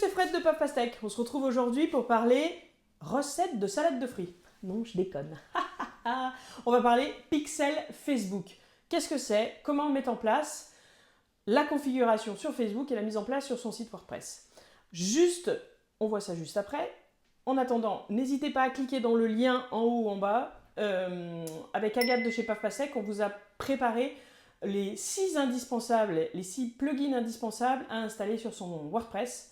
c'est Fred de Puff Pastèque. On se retrouve aujourd'hui pour parler recette de salade de fruits. Non, je déconne. On va parler pixel Facebook. Qu'est-ce que c'est? Comment on met en place la configuration sur Facebook et la mise en place sur son site WordPress. Juste, on voit ça juste après. En attendant, n'hésitez pas à cliquer dans le lien en haut ou en bas. Avec Agathe de chez Puff Pastèque, on vous a préparé les 6 indispensables, les 6 plugins indispensables à installer sur son WordPress.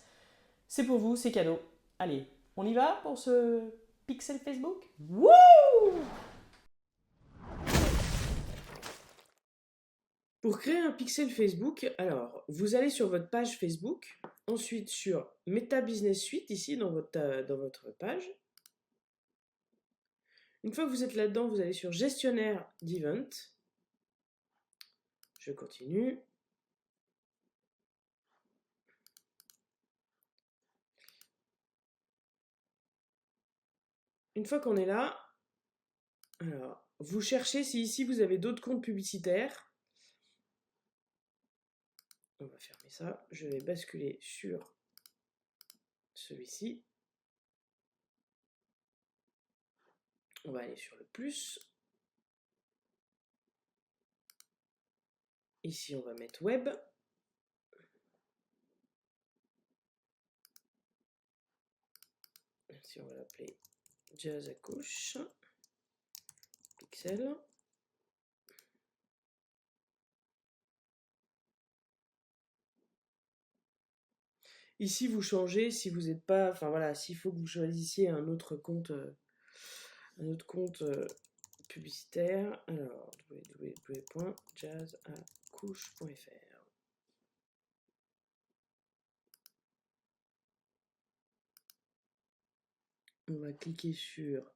C'est pour vous, c'est cadeau. Allez, on y va pour ce pixel Facebook? Wouh! Pour créer un pixel Facebook, alors vous allez sur votre page Facebook, ensuite sur Meta Business Suite, ici dans votre page. Une fois que vous êtes là-dedans, vous allez sur Gestionnaire d'Event. Je continue. Une fois qu'on est là, alors vous cherchez si ici vous avez d'autres comptes publicitaires. On va fermer ça. Je vais basculer sur celui-ci. On va aller sur le plus. Ici, on va mettre Web. Ici, on va l'appeler Jazz à couche. Pixel. Ici, vous changez si vous n'êtes pas... Enfin voilà, s'il faut que vous choisissiez un autre compte publicitaire. Alors, www.jazzacouche.fr. On va cliquer sur...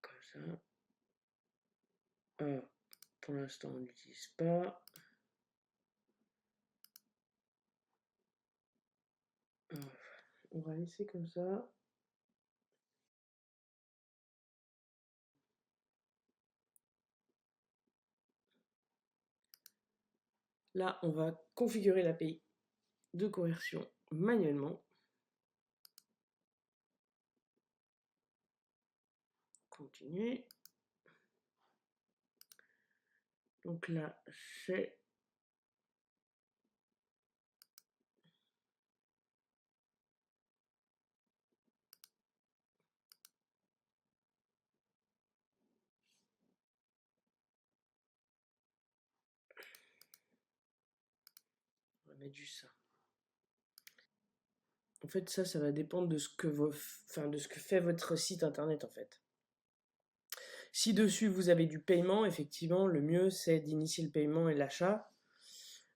Comme ça. Alors, pour l'instant, on n'utilise pas. Alors, on va laisser comme ça. Là, on va configurer l'API de conversion manuellement. Continuer. Donc là, c'est... On va mettre juste ça. En fait, ça va dépendre de ce que de ce que fait votre site internet, en fait. Si dessus vous avez du paiement, effectivement, le mieux c'est d'initier le paiement et l'achat.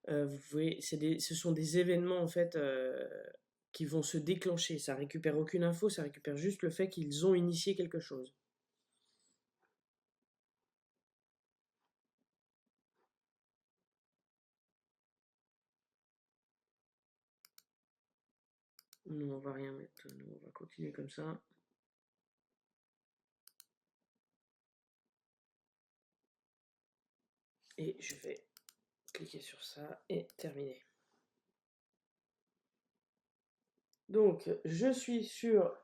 Vous pouvez, ce sont des événements en fait qui vont se déclencher. Ça récupère aucune info, ça récupère juste le fait qu'ils ont initié quelque chose. Nous on va rien mettre, nous on va continuer comme ça. Et je vais cliquer sur ça et terminer. Donc je suis sur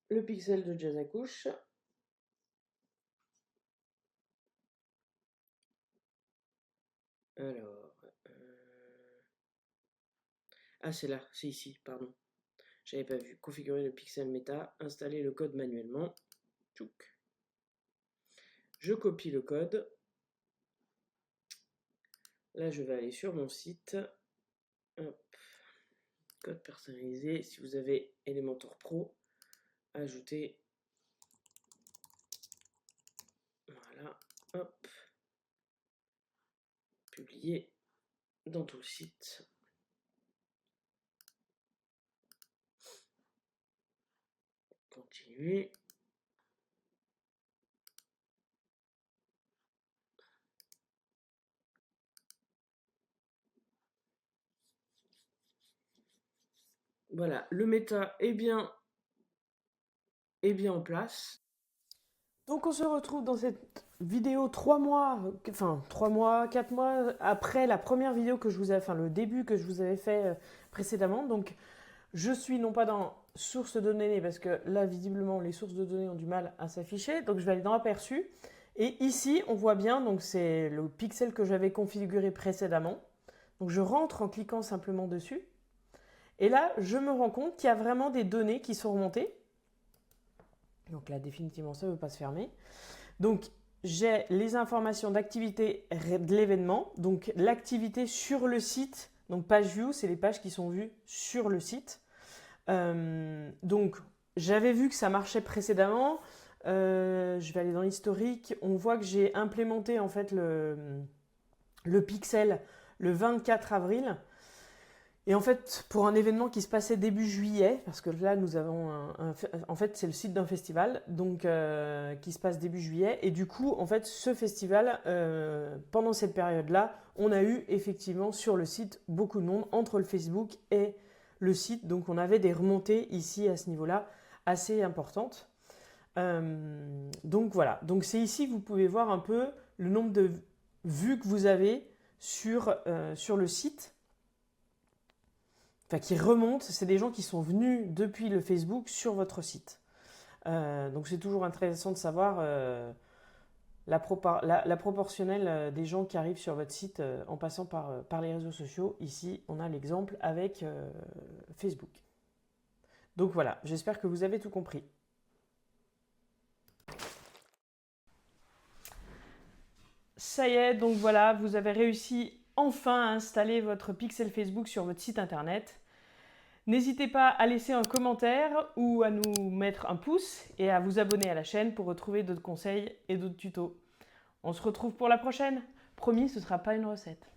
le pixel de Jazz à couche. Alors, ah c'est là, c'est ici, pardon. J'avais pas vu. Configurer le pixel méta, installer le code manuellement. Tchouk. Je copie le code. Là, je vais aller sur mon site. Hop. Code personnalisé. Si vous avez Elementor Pro, ajoutez. Voilà. Hop. Publier dans tout le site. Continuer. Voilà, le méta est bien en place. Donc on se retrouve dans cette vidéo 3 mois, 4 mois après la première vidéo que je vous avais, enfin le début que je vous avais fait précédemment. Donc je suis non pas dans source de données parce que là visiblement les sources de données ont du mal à s'afficher. Donc je vais aller dans aperçu. Et ici on voit bien, donc c'est le pixel que j'avais configuré précédemment. Donc je rentre en cliquant simplement dessus. Et là je me rends compte qu'il y a vraiment des données qui sont remontées. Donc là, définitivement, ça ne veut pas se fermer. Donc, j'ai les informations d'activité de l'événement. Donc, l'activité sur le site. Donc, page view, c'est les pages qui sont vues sur le site. Donc, j'avais vu que ça marchait précédemment. Je vais aller dans l'historique. On voit que j'ai implémenté en fait le pixel le 24 avril. Et en fait, pour un événement qui se passait début juillet, parce que là, nous avons en fait, c'est le site d'un festival, donc qui se passe début juillet. Et du coup, en fait, ce festival, pendant cette période-là, on a eu effectivement sur le site beaucoup de monde entre le Facebook et le site. Donc, on avait des remontées ici à ce niveau-là assez importantes. Donc voilà. Donc c'est ici que vous pouvez voir un peu le nombre de vues que vous avez sur le site. Enfin, qui remontent, c'est des gens qui sont venus depuis le Facebook sur votre site. Donc c'est toujours intéressant de savoir la proportionnelle des gens qui arrivent sur votre site en passant par les réseaux sociaux. Ici, on a l'exemple avec Facebook. Donc voilà, j'espère que vous avez tout compris. Ça y est, donc voilà, vous avez réussi enfin à installer votre pixel Facebook sur votre site internet. N'hésitez pas à laisser un commentaire ou à nous mettre un pouce et à vous abonner à la chaîne pour retrouver d'autres conseils et d'autres tutos. On se retrouve pour la prochaine. Promis, ce ne sera pas une recette.